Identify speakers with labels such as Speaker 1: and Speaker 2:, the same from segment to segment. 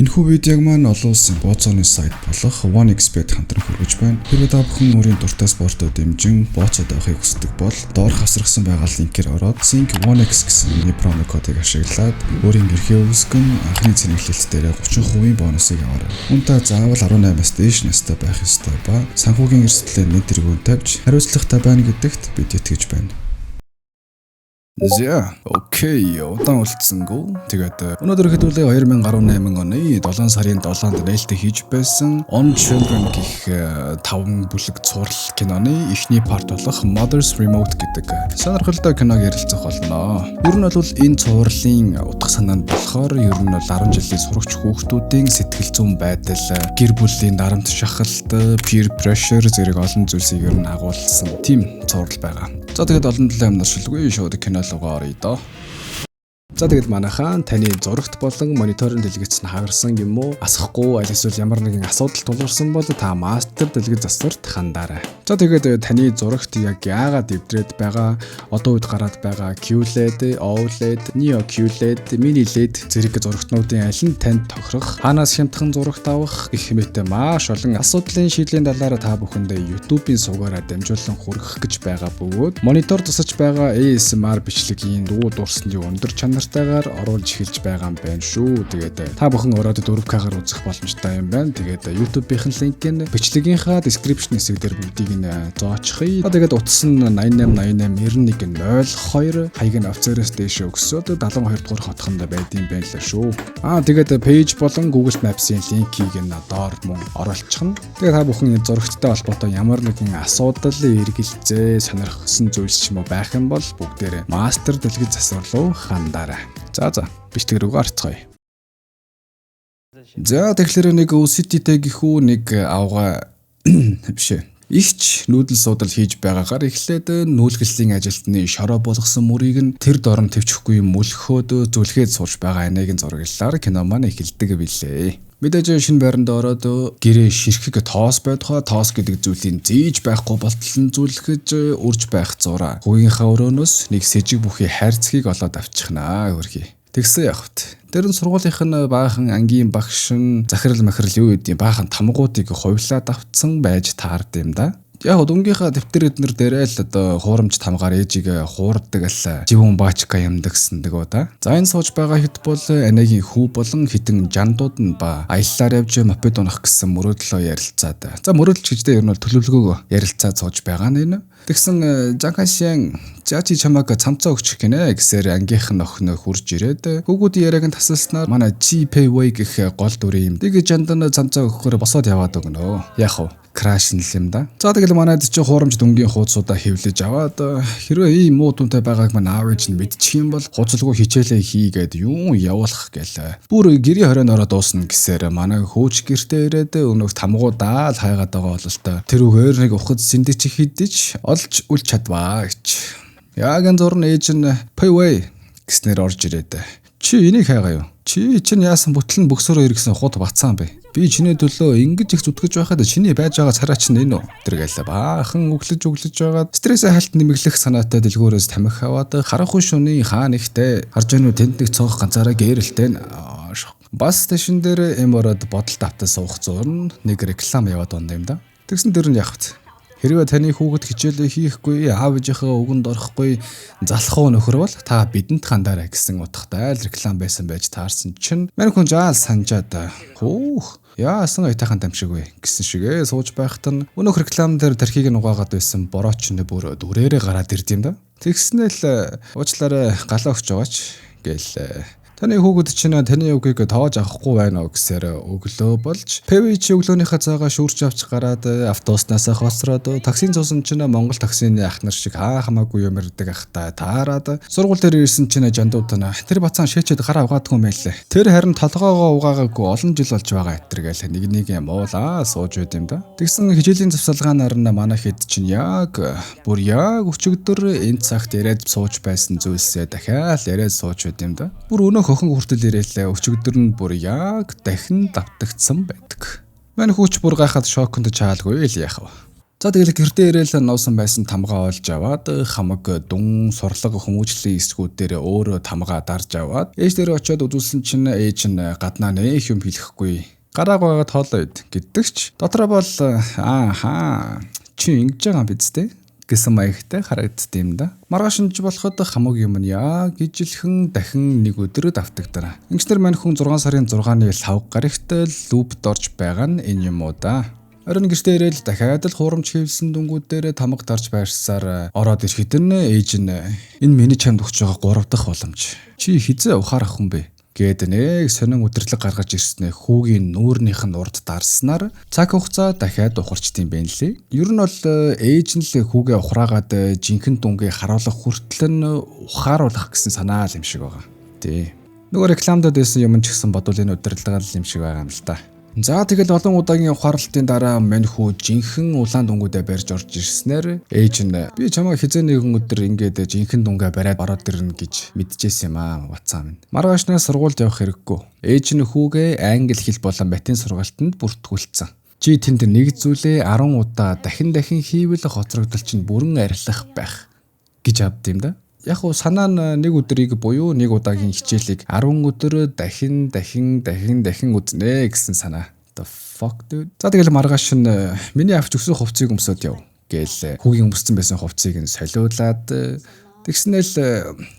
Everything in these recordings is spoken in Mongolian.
Speaker 1: Энэхүү видеог маань олон улсын бооцооны сайт болох OneXBet хамтран хүргэж байна. Хэрвээ та бүхэн өөрийн дуртай спортод дэмжин бооцоод авахыг хүсдэг бол доорх хавсрагсан байгаа линкээр ороод Sync OneX гэсэн промо кодыг ашиглаад өөрийн эрхээ үүсгэн анхны цэнэглэлт дээр 30% бонусыг аваарай. Үнэтэй заавал 18-аас дээш настай байх ёстой ба санхүүгийн эрсдлээ нэг тэргүүн тавьж хариуцлагатай байна гэдэгт бид итгэж байна. Окей, удаан үлдсэнгүү. Тэгээд өнөөдөр хэдүүлээ 2018 оны 7 сарын 7-нд нээлттэй хийж байсан On Children гэх 5 бүлэг цуврал киноны эхний парт болох Mother's Remote гэдэг сонирхолтой киног ярилцах болно. Ер нь бол энэ цувралын утга санаа нь болохоор ер нь 10 жилийн сурагч хүүхдүүдийн сэтгэл зүйн байдал, гэр бүлийн дарамт шахалт, peer pressure зэрэг олон зүйлсийг ер нь агуулсан тийм цуврал байгаа. За тэгээд олон талын амнаршилгүй шууд кино руугаа оръё доо. За тэгээд манайхаа таны зурагт болон мониторын дэлгэц нь хагарсан юм уу? Асахгүй аль эсвэл ямар нэгэн асуудал тулгарсан бол та мастер дэлгэц засварт хандаарай. За тэгээд таны зурагт яг яагаад эвдрээд байгаа, одоо үед гараад байгаа QLED, OLED, Neo QLED, Mini LED зэрэг зурагтнуудын аль нь танд тохирох, хаанаас хямдхан зурагт авах гэх мэт маш олон асуудлын шийдлийн талаар та бүхэндээ YouTube-ийн сувгаараа дамжуулан хүргэх гэж байгаа бөгөөд монитор засаж байгаа ASMR бичлэгийн дуу дурсны өндөр чанартайгаар оруулж эхэлж байгаа юм байна шүү. Тэгээд та бүхэн ороод 4K-гаар үзэх боломжтой юм байна. Тэгээд YouTube-ийн линк нь бичлэгийнхаа description хэсэг дээр бүгдийг нь зоочихъя. Тэгээд утас нь 88889102 хаяг нь офицероос дээш өгсөд 72 дугаар хотхонд байдсан байл шүү. Тэгээд page болон Google Maps-ийн линкийг нь доор мөн оруулчихна. Тэгээд та бүхэн зурагттай холбоотой ямар нэгэн асуудал, эргэлзээ, сонирхсан зүйлс ч юм уу байх юм бол бүгдээрээ мастер дэлгэц засвар руу хандаарай. За бичлэг рүү орцгоё. За тэгэхээр нэг OCT-тэй гэхүү нэг авга бишээ. Игч нүүдэл суудал хийж байгаагаар эхлээд нүүлгэллийн ажилтны шороо болгосон мөрийг нь тэр дорн төвчөхгүй мөлхөөд зүлгээд сурж байгаа нэг зураглалаар кино маань эхэлдэг билээ. Мэдээж шинэ байранд ороод гэрээ ширхэг тоос байдгаа, тоос гэдэг зүйлийн зээж байхгүй болтол нь зүлгэж урж байх зураа. Хүүгийнхаа өрөөнөөс нэг сэжиг бүхий хайрцгийг олоод авчихнаа хөрхий. Тэгсэн явахт. Тэр нь сургуулийнх нь баахан ангийн багш нь захирал махирал юу гэдэг баахан тамгуудыг хувлаад авцсан байж таард юм да. Яг дөнгийнхаа дэвтэр эднэр дээрээ л одоо хуурамч тамгаар ээжийг хуурдаг л живүүн баачка юмдагсандаг уу да. За энэ сууж байгаа хэд бол анагийн хүү болон хитэн жандууд нь ба аяллаар явж мопед унах гэсэн мөрөөдлөө ярилцаад. За мөрөөдөлч гэждээ ер нь төлөвлөгөөгөө ярилцаад сууж байгаа нь энэ. Тэгсэн Жакашин чи чамаг цамцаа өгчих гинэ гэсээр ангийнх нь охин хурж ирээд хүүгүүдийн яриаг нь тасалснаар манай GPay гэх гол дүрийн юм. Тэг жандан цамцаа өгөхөөр босоод яваад өгнө. Яг уу краш нь л юм да. За тэгэл манайд чи хуурамч дүнгийн хуудсуудаа хэвлэж аваад хэрвээ ийм муу дүнтэй байгааг маань аав ээж нь мэдчих юм бол хуцалгүй хичээлээ хийгээд юу явуулах гэлээ. Бүр гэрийн хоройн ороо дуусна гэсээр манай хөөч гэртээ ирээд өнөөх тамгуудаа л хайгаад байгаа бол та тэрүүгээр нэг ухад сэндэж хидэж олж үл чадваа гэж. Яг энэ зурн ээж нь Payway гэснээр орж ирээд чи энийг хайгаа юу? Чи чинь яасан бүтлэн бөксөрөө иргсэн хут бацаан бэ? Би чиний төлөө ингэж их зүтгэж байхад чиний байж байгаа царай чинь энэ үү? Тэргээл баахан өглөж байгаад стрессээ хальт нэмэглэх санаатай дэлгүүрээс тамхи аваад харанхуй шөнийн хаан ихтэй харж байнуу тэнд нэг цонх ганцаараа гээрэлтэй бас стэшн дээр эмород бодолт автаа суух зурн нэг реклам яваад байна юм да. Тэгсэн дээр нь явахт. Хэрвээ таны хүүхэд хичээлээ хийхгүй, аав ээжийнхээ үгэнд орохгүй залхуу нөхөр бол та бидэнд хандаарай гэсэн утгатай реклам байсан байж таарсан чинь мань хүн жаал санджаад яасан айтайхан дамшиг вэ гэсэн шигээ сууж байхад нь өнөөх реклам дээр тархийг нь угаагаад байсан борооч нь бүр дүрээрээ гараад ирд юм да. Тэгснээл уучлаарай галаа өгч байгаач гээл. Таны хүүхэд чинь таны үгийг тоож авахгүй байна уу гэсээр өглөө болж Payway чи өглөөнийхөө цаагаа шүүрч авч гараад автобуснаас хоцроод таксийн цуусан чинь Монгол таксины ах нар шиг хамаагүй юм ирдэг ахтай таарад сургууль дээр ирсэн чинь жандууд тана тэр бацаан шээчэд гараа угаадгүй юм байлээ. Тэр харин толгоогоо угаагаагүй олон жил болж байгаа гэтэргээл нэг муулаа сууж байд юм да. Тэгсэн хичээлийн завсалгаанаар нь манай хэд чинь яг өчигдөр энэ цагт яриад сууж байсан зүйлсээ дахиад яриад сууж байд юм да. Бүр өнөөх охин хүртэл ирээлээ өчигдөр нь бүр яг дахин давтагдсан байдаг. Манай хүүч бүр гайхаад шоконд чаалгүй л яах вэ? За тэгэл гэртээ ирээл нуусан байсан тамгаа олж аваад хамаг дүн сурлага хүмүүжлийн эсгүүд дээр өөрөө тамгаа дарж аваад ээж дээр очиод үзүүлсэн чинь ээж нь гаднаа нэх юм хэлэхгүй. Гарааг байгаад хоолойд гэдэгч дотроо бол ааха чи ингэж байгаа биз дээ гэсэн маягтай харагдд юм да. Маргааш нь болоход хамаг юм нь яг ижилхэн дахин нэг өдөр давтагдана. Ингэснээр мань хүн 6 сарын 6-ны лав гарагт лүпд орж байгаа нь энэ юм уу да. Орон гэртээ ирээл дахиад л хуурамч хийвсэн дүнгуудээр тамга дарж байрсаар ороод ирэхэд ээж нь энэ миний чамд өгч байгаа 3 дахь боломж. Чи хизээ ухаарах хүн бэ? Гээд нэг сонин өдөрлөг гаргаж ирснээр хүүгийн нүүрнийх нь урд дарснаар цаг хугацаа дахиад ухарчдсан юм байна лээ. Ер нь бол ээж нь л хүүгээ ухраагаад жинхэнэ дүнгээ харуулах хүртэл нь ухааруулах гэсэн санаа л юм шиг байгаа. Тий. Нөгөө рекламадад байсан юм ч гэсэн бодвол энэ өдөрлөг л юм шиг байгаа юм л та. За тэгэл олон удаагийн ухаарлтын дараа мань хүү жинхэнэ улаан дүнгуудаа барьж орж ирснээр ээж нь би чамаа хизээ нэгэн өдөр ингээд жинхэнэ дүнгээ бариад ороод ирнэ гэж мэдчихсэн юм аа вацаа минь. Маргаашнаас сургуульд явах хэрэггүй. Ээж нь хүүгээ англи хэл болон латин сургалтанд бүртгүүлсэн. Чи тэнд нэг зүйлээ 10 удаа дахин хийвэл хоцрогдол чинь бүрэн арилах байх гэж авд юм да. Яг уу санаа нь нэг өдрийг буюу нэг удаагийн хичээлийг 10 өдөр дахин үзнэ гэсэн санаа. The fuck dude. За тэгэл маргааш нь миний авч өгсөн хувцсыг өмсөд яв гээл хүүгийн өмссөн байсан хувцсыг нь солиулаад тэгснээл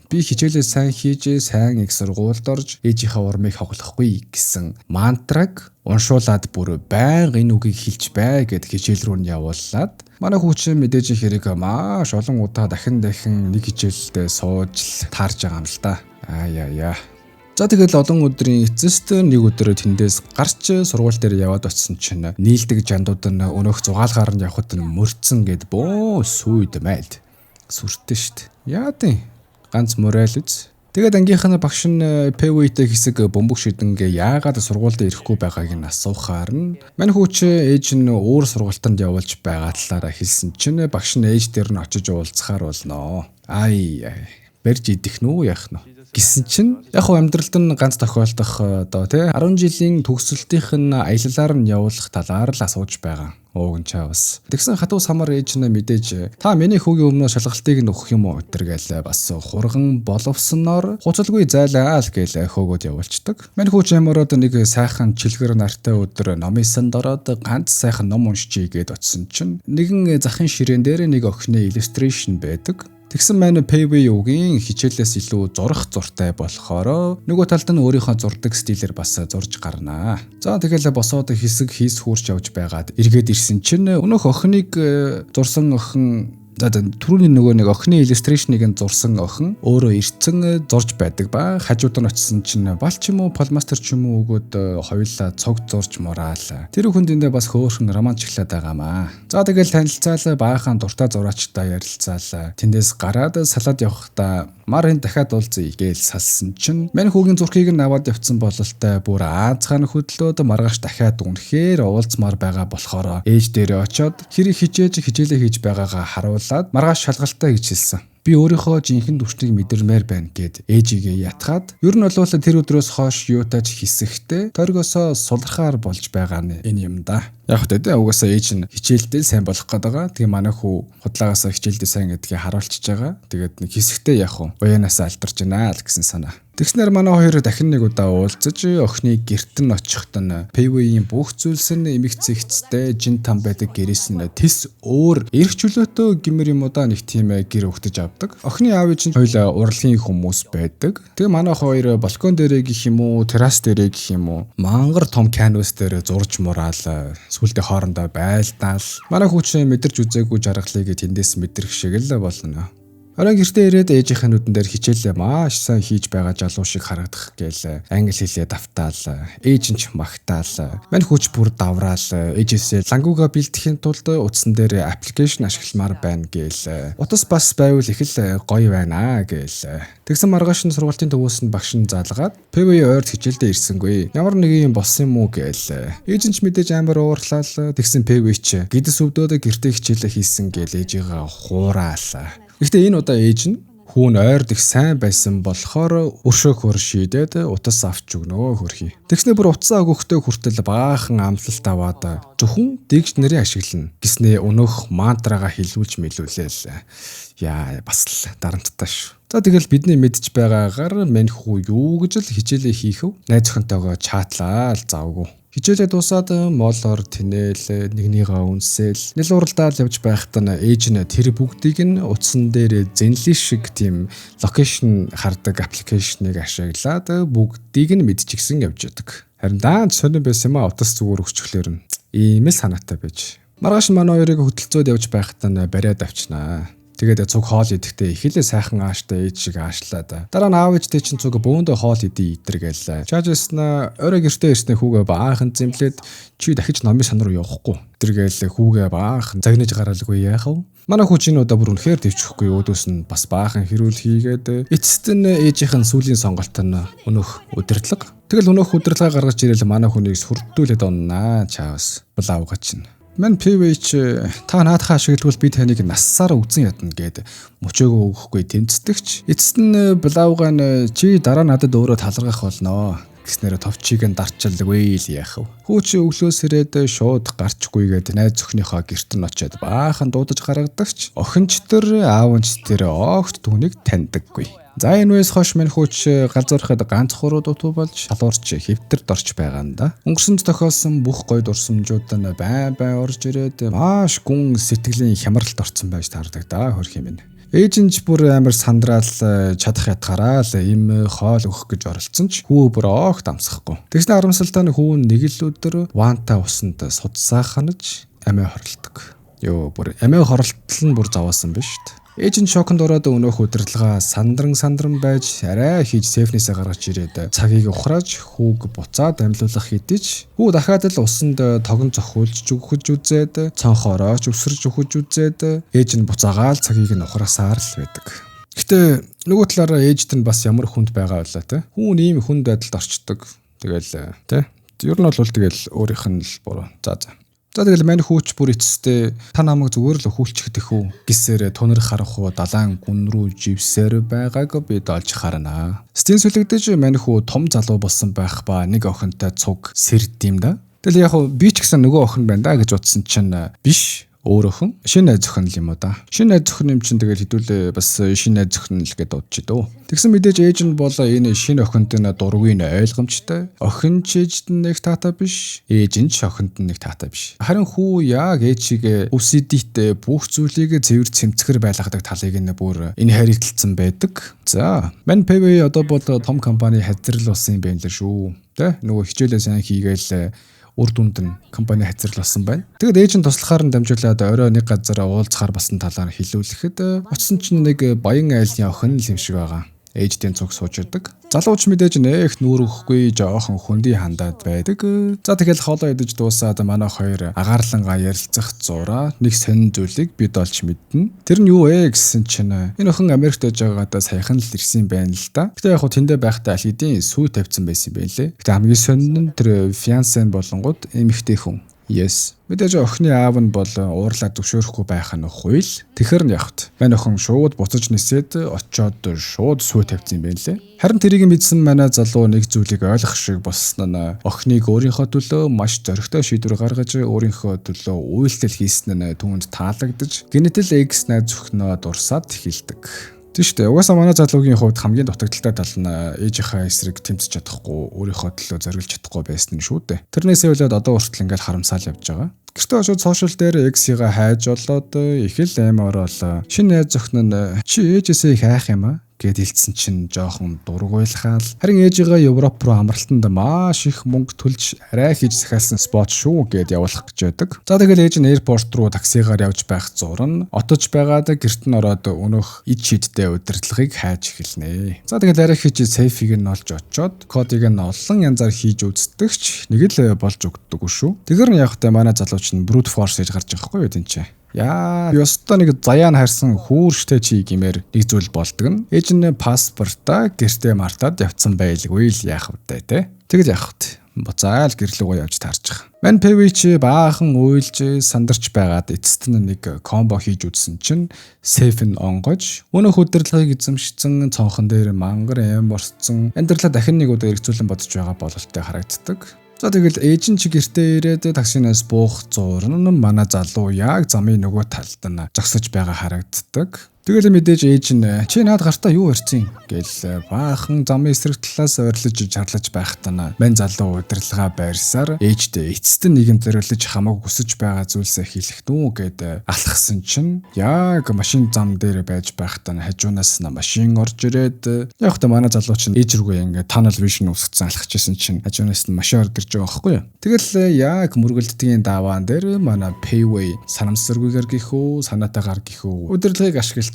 Speaker 1: би хичээлээ сайн хийж сайн их сургуульд орж ээжийнхээ урмыг хоглохгүй гэсэн мантраг уншуулад бүр байнга энэ үгийг хэлж бай гэд хичээл рүү нь явууллаад манай хүүчин мэдээж хэрэг маш олон удаа дахин нэг хичээлдээ сууж таарж байгаа юм л да. Яа. За тэгэл олон өдрийн эцэст нэг өдөр тэндээс гарч сургууль дээр яваад очсон чинь нийлдэг жандууд нь өнөөх зугаалгаар нь явхад нь мөрцөн гэд бөө сүйд мэд. Сүртэй штт. Яа тийм ганц морал үз. Тэгээд ангийнхан багш нь ПВ-тэй хэсэг бөмбөг шидэнгээ яагаад сургуульд ирэхгүй байгааг нь асуухаар нь мань хүүч ээж нь өөр сургуультанд явуулж байгаа талаараа хэлсэн чинь багш нь ээж дээр нь очиж уулзахаар болноо. Барьж идэх нүү яах нь гэсэн чинь яг хөө амьдралд нь ганц тохиолдох одоо тий 10 жилийн төгсөлтийнх нь аяллаар нь явуулах талаар л асууж байгаа. Ууган чавс. Тэгсэн хатуу самар ээж нь мэдээж та миний хүүгийн өмнө шалгалтыг нь өгөх юм уу гэтэргээл бас хурган боловсноор хуцалгүй зайлаа л гээл хөөгөөд явуулцдаг. Мань хүүч ямараад нэг сайхан чилгэр нартай өдөр номын санд ороод ганц сайхан ном уншчихъя гэд очсон чинь нэгэн захын ширээн дээр нэг охины illustration байдаг. Тэгсэн маань PV-ийн хичээлээс илүү зурх зуртай болохоор нөгөө талд нь өөрийнхөө зурдаг стилээр бас зурж гарнаа. За тэгэл босоод хэсэг хийс хурч явж байгаад эргээд ирсэн чинь өнөөх охиныг зурсан охин түрүүний нөгөө нэг охины illustration-ыг зурсан охин өөрөө ирцэн зурж байдаг ба хажууд нь очисон чинь бал ч юм уу полмастер ч юм уу өгөөд хоёулаа цог зурж мураал. Тэр хүндээ бас хөөхөн романтиклаад байгаамаа. За тэгэл танилцаал баахан дуртай зураачтай ярилцаал. Тэндээс гараад салаад явахдаа марын дахиад уулзъя гээл салсан чинь мань хүүгийн зурхийг нь аваад явцсан бололтой бүр аазхан хөдлөөд маргааш дахиад үнэхээр уулзмаар байгаа болохоор ээж дээрээ очиод хэрэг хичээлээ хийж байгаагаа харуулад маргааш шалгалтаа гэж хэлсэн. Би өөрийнхөө жинхэнэ түвшнийг мэдэрмээр байна гэд ээжигээ ятгаад ер нь бол тэр өдрөөс хойш юутаж хэсэгтээ торгосоо сулрахаар болж байгаа нь энэ юм да. Яг хөтэ угаасаа ээж нь хичээлдээ сайн болох гээд байгаа. Тэгээ манай хүү худлаагаас хичээлдээ сайн гэдгийг харуулчихж байгаа. Тэгээд нэг хэсэгтээ яг уу уяанаас алдарч байна л гэсэн санаа. Тэгснээр манай хоёр дахин нэг удаа уулзаж охины гэрт нь очихт нь ПВ-ийн бүх зүйлс нь эмх зэгцтэй жин там байдаг гэрээс нь тис өөр эрх чөлөөтэй гэмэр юм удаа нэг тийм гэр өгтөж авдаг. Охины аав ээж нь хоёул урлагийн хүмүүс байдаг. Тэгээ манай хоёр балкон дээрээ гэх юм уу, террас дээрээ гэх юм уу, мангар том канвас дээр зурж мураал сүлдээ хоорондоо байлдаал. Манай хүүч мэдэрч үзээгүй жаргалыг тэндээс мэдрэх шиг л болно. Орон гэртээ ирээд ээжийнхээ нүдэн дээр хичээлээ маш сайн хийж байгаа залуу шиг харагдах гээл англи хэлээ давтаал. Ээж нь ч магтаал. Мань хүүч бүр давраал. Ээжээсээ лангууга бэлтгэхийн тулд утсан дээр аппликейшн ашигламаар байна гээл. Утас бас байвал их л гоё байна гээл. Тэгсэн маргааш нь сургалтын төвөөс нь багш нь заалгаад ПВ ойрт хичээлдээ ирсэнгүй. Ямар нэг юм болсон юм уу гээл. Ээж нь ч мэдээж амар уурлаа. Тэгсэн ПВ ч гэдэс өвдөөд гэртээ хичээлээ хийсэн гээл ээжигээ хураал. Гэхдээ энэ удаа ээж нь Хүүн ойрд их сайн байсан болохоор өршөөх хөр шийдээд утас авч өгнө хөрхий. Тэгснээ бүр утсаа өгөхдөө хүртэл баахан амлалт аваад зөвхөн дикшнэри ашиглана гэснээ өнөөх мантрага хэлүүлж мэлүүлээл. Яа бас л дарамттай шүү. За тэгэл бидний мэдж байгаагаар мань хүү юу гэж л хичээлээ хийхв. Найз охинтойгоо чатлаа л завгүй. Хичээлээ дуусаад молоор тэнээл нэгнийгээ үнсээл нэлууралдаад явж байхад нь ээж нь тэр бүгдийг нь утсан дээр зэнлий шиг тийм локейшн хардаг аппликейшнийг ашиглаад бүгдийг нь мэдчихсэн явж яадаг. Харин даанч сонирн байсан юм а утас зүгээр өчгөлөөр нь ийм л санаатай байж. Маргааш нь манай хоёрыг хөдөлцөөд явж байхад нь бариад авчнаа. Тэгээд цуг хоол идэхдээ их л сайхан ааштай ээж шиг аашлаад. Дараа нь аав ээжтэй чинь цуг бөөндөө хоол идээ итэргээл. Чаажсна орой гэртээ ирснэ хүүгээ баахан зэмлээд чи дахиж номын сан руу явахгүй. Тэргээл хүүгээ баахан загнаж гараалгүй яах вэ? Манай хүү чинь удаа бүр үнэхээр төвчөхгүй өөдөөс нь бас баахан хэрүүл хийгээд эцэст нь ээжийнх нь сүүлийн сонголт нь өнөөх удирдлага. Тэгэл өнөөх удирдлага гаргаж ирэл манай хүнийг сүрдүүлээд оннаа чаавс. Булаавга чинь. Ман PVH та наадхаа ашигладаг би таныг нассаараа үзэн ядна гэд мөчөөгөө өгөхгүй тэмцдэгч. Эцэст нь Блауга нь чи дараа надад өөрөө таларгах болно гэснээр товчийг нь дарчилгүй л яах вэ? Хүүч өглөөс ирээд шууд гарчгүйгээд найз өхнийхөө гэрт нь очиод баахан дуудаж гаргадагч. Охинч төр аавч тэр огт түүнийг таньдаггүй. За энэ үеэс хойш мань хүүч галзуурахад ганц хуруу дутуу болж шалуурч хэвтэрд орж байгаа юм да. Өнгөрсөнд тохиолсон бүх гоё дурсамжууд нь байн орж ирээд маш гүн сэтгэлийн хямралд орсон байж таардаг да хөрх юм. Ээжинч бүр амар сандраал чадах ятгаараа л им хоол өгөх гэж оролцсон ч хүү бүр огт амсахгүй. Тэгснэ харамсалтай нь хүү нэг л өдөр ванта усанд судсаа ханаж амиа хорлдог. Йоо бүр амиа хорлтол нь бүр заваасан биш шүү дээ. Ээж нь шоконд ороод өнөөх удирдлага сандран байж арай хийж сейфнээсээ гаргаж ирээд цагийг ухрааж хүүг буцаад амьлуулах хэдиж хүү дахиад л усанд тогон зохиулж өгөхөж үзээд цонхоорооч өсөрж өгөхөж үзээд ээж нь буцаагаал цагийг нь ухраасаар л байдаг. Гэтэ нөгөө талаараа ээжд нь бас ямар хүнд байгаа байлаа те. Хүүн ийм хүнд байдалд орчдөг. Тэгэл те. Ер нь бол тэгэл өөрийнх нь л буруу. За. За тэгэл мань хүүч бүр эцэстээ та намайг зүгээр л өхүүлчихдэх үү гэсээр тунар харах уу далайн гүн рүү живсээр байгааг бид олж харна. Стен сүлэгдэж мань хүү том залуу болсон байх ба нэг охинтой цуг сэрд юм да. Тэгэл яг би ч гэсэн нөгөө охин байна да гэж утсан чинь биш. Өөр охин шинэ найз охин л юм уу да. Шинэ найз охин юм чинь тэгэл хэдүүлээ бас шинэ найз охин л гэдээ дуудчих дөө. Тэгсэн мэдээж ээж нь бол энэ шинэ охинд нь дургүй нь ойлгомжтой. Охин ч ээжд нь нэг таатай биш. Ээж нь ч охинд нь нэг таатай биш. Харин хүү яг ээжигээ OCD-тэй бүх зүйлийг цэвэр цэмцгэр байлгадаг талыг нь бүр энэ харилцсан байдаг. За, мань PV одоо бол том компани хязгаарлуулсан юм байна л шүү. Тэ нөгөө хичээлээ сайн хийгээл үр дүнд нь компани хязгаарласан байна. Тэгэд ээж нь туслахаар нь дамжуулаад орой нэг газар уулзахаар басан талаар хэлүүлэхэд очсон чинь нэг баян айлны охин л юм шиг байгаа. Ээждийн цуг сууж ирдэг. Залууч мэдээж нэх нүүр өгөхгүй жоохон хөндөй хандаад байдаг. За тэгэл хоолоо идэж дуусаад манай хоёр агаарлангаа ярилцах зураа нэг сонин зүйлийг бид олж мэднэ. Тэр нь юу вэ гэсэн чинь энэ охин Америкт байж байгаагаа саяхан л ирсэн байна л да. Гэтэ яг хөө тэндээ байхдаа аль хэдийн сүү тавьсан байсан юм байлээ. Гэтэ хамгийн сонин нь тэр фиансе болонгууд эмэгтэй хүн. Yes. Мэдээж охины аав нь бол уурлаа зөвшөөрөхгүй байх нь хууль. Тэгэхэр нь явахт. Манай охин шууд буцаж нисээд очиод шууд сүү тавьсан юм байна лээ. Харин тэрийг мэдсэн манай залуу нэг зүйлийг ойлгох шиг болсон нь охиныг өөрийнхөө төлөө маш зоригтой шийдвэр гаргаж өөрийнхөө төлөө үйлдэл хийсэн нь түүнд таалагдж генетл X найз өхнөө дурсаад эхэлдэг. Тийм шүү дээ. Угаасаа манай залуугийн хувьд хамгийн дутагдaltaй тал нь ээжийнхээ эсрэг тэмцэж чадахгүй, өөрийнхөө төлөө зориулж чадахгүй байсан нь шүү дээ. Тэрнээсээ болоод одоо хүртэл ингээл харамсаал явж байгаа. Гэртээ очиод сошиал дээр X-ийг хайж болоод их л аим орол шинэ найз охин нь чи ээжээсээ их айх юм аа гэд хэлсэн чинь жоохон дургуйлахаал. Харин ээжигээ Европ руу амралтанд маш их мөнгө төлж арай хийж захиалсан спот шүү гэд явуулах гэж байдаг. За тэгэл ээж нь аэропорт руу таксигаар явж байх зурн отож байгаад гэрт нь ороод өнөөх ид шидтэй удирдлагыг хайж эхэлнэ. За тэгэл арай хийж сейфийг нь олж очоод кодыг нь олон янзаар хийж үздэгч нэг л болж өгдөг шүү. Тэгэр нь явахдаа манай залууч нь brute force гэж гарч байгаа хгүй юу тэнцээ. Яа, ёстой нэг заяан харсан хүүрштэй чи гэмээр нэг зүйл болдог нь. Ээж нь паспортаа гэртээ мартаад явцсан байлгүй л яах вэ те. Тэгэж яах вэ? буцаал гэрлүүгөө явж таарж байгаа. Мань Пэви чи баахан уйлж сандарч байгаад эцэст нь нэг комбо хийж үзсэн чинь сейф нь онгож өнөөх удирдлагыг эзэмшсэн цонхон дээр мангар эм борцсон амьдралаа дахин нэг удаа эргцүүлэн бодож байгаа бололтой харагддаг. За тэгэл ээж нь чи гэртээ ирээд таксинаас буух зурн манай залуу яг замын нөгөө талд нь зогсож байгаа харагддаг. Тэгэл мэдээж ээж нь чи наад гартаа юу ярьцیں гэл баахан замын эсрэг талаас ойрлож чарлаж байхад нь мань залуу удирдлага байрсаар ээжтэй эцэст нь нэгэн зориулж хамаагүй хүсэж байгаа зүйлсээ хийх дүү гэд алхсан чинь яг машин зам дээр байж байхад нь хажуунаас нь машин орж ирээд яг та манай залуу чинь ээж рүүгээ ингээд tunnel vision үсгцэн алхажсэн чинь хажуунаас нь машин орж ирж байгаа байхгүй юу. Тэгэл яг мөргөлддгийн даваан дээр манай Payway санамсаргүйгээр гихүү санаатаагаар гихүү удирдлагыг ашиглаж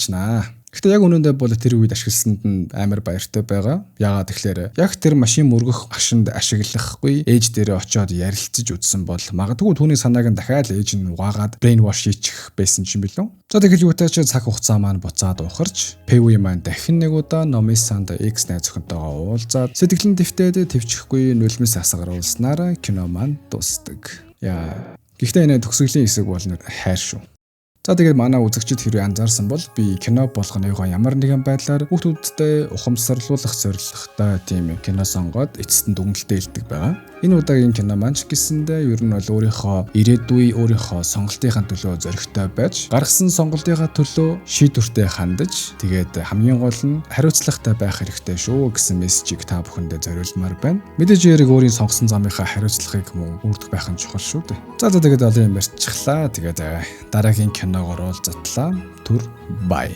Speaker 1: Гэхдээ яг үнэндээ бол тэр үед ашигласанд нь амар баяртай байгаа. Яагаад тэгэхээр яг тэр машин мөргөх агшинд ашиглахгүй ээж дээрээ очиод ярилцаж үзсэн бол магадгүй түүний санааг нь дахиад ээж нь угаагаад brain wash хийчих байсан юм билүү. За тэгэл юутай ч цаг хугацаа маань буцаад ухарч Payway маань дахин нэг удаа Номисанд X найз охинтойгоо уулзаад сэтгэлэн дэвтээд твчихгүй нулимс асгаруулснаар кино маань дуусдаг. Гэхдээ энэ төгсгөлийн хэсэг бол хайр шүү. За тэгээд манай үзэгчид хэрвээ анзаарсан бол би кино болгоныгоо ямар нэгэн байдлаар хүүхдүүдтэй ухамсарлуулах зорилготой тийм кино сонгоод эцэст нь дүгнэлтээ илдэг байгаа. Энэ удаагийн кино маань ч гэсэндээ ер нь бол өөрийнхөө ирээдүй өөрийнхөө сонголтынхаа төлөө зоригтой байж гаргасан сонголтынхаа төлөө шийдвэртэй хандаж тэгээд хамгийн гол нь хариуцлагатай байх хэрэгтэй шүү гэсэн мессежийг та бүхэндээ зориулмаар байна. Мэдээж яриг өөрийн сонгосон замынхаа хариуцлагыг мөн үрдэх байх нь чухал шүү дээ. За тэгээд олон юм ярьчихлаа. Тэгээд дараагийн киногоор уулзтлаа. Түр бай.